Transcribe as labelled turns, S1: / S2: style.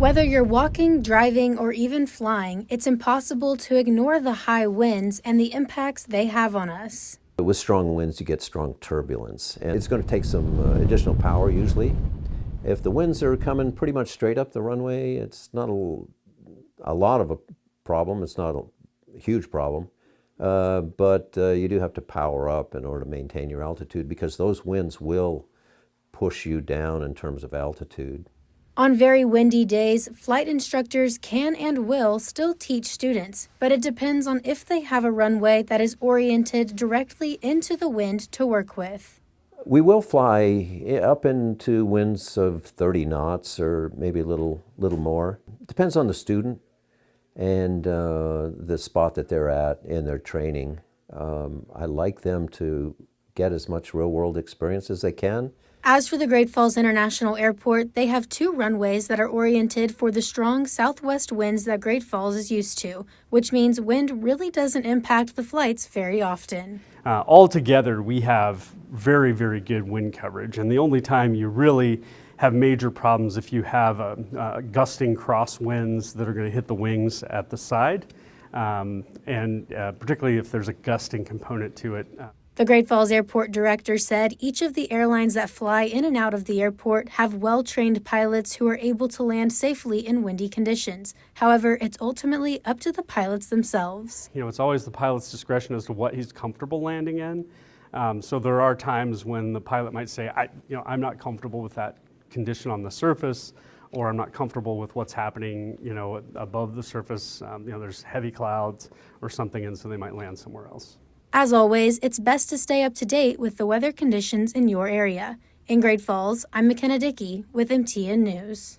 S1: Whether you're walking, driving, or even flying, it's impossible to ignore the high winds and the impacts they have on us.
S2: With strong winds, you get strong turbulence, and it's going to take some additional power usually. If the winds are coming pretty much straight up the runway, it's not a lot of a problem. It's not a huge problem, but you do have to power up in order to maintain your altitude because those winds will push you down in terms of altitude.
S1: On very windy days, flight instructors can and will still teach students, but it depends on if they have a runway that is oriented directly into the wind to work with.
S2: We will fly up into winds of 30 knots or maybe a little more. Depends on the student and the spot that they're at in their training. I like them to get as much real-world experience as they can.
S1: As for the Great Falls International Airport, they have 2 runways that are oriented for the strong southwest winds that Great Falls is used to, which means wind really doesn't impact the flights very often.
S3: Altogether, we have very, very good wind coverage, and the only time you really have major problems if you have gusting crosswinds that are going to hit the wings at the side, and particularly if there's a gusting component to it.
S1: The Great Falls Airport director said each of the airlines that fly in and out of the airport have well-trained pilots who are able to land safely in windy conditions. However, it's ultimately up to the pilots themselves.
S3: It's always the pilot's discretion as to what he's comfortable landing in. So there are times when the pilot might say, I'm not comfortable with that condition on the surface, or I'm not comfortable with what's happening, above the surface. There's heavy clouds or something, and so they might land somewhere else.
S1: As always, it's best to stay up to date with the weather conditions in your area. In Great Falls, I'm McKenna Dickey with MTN News.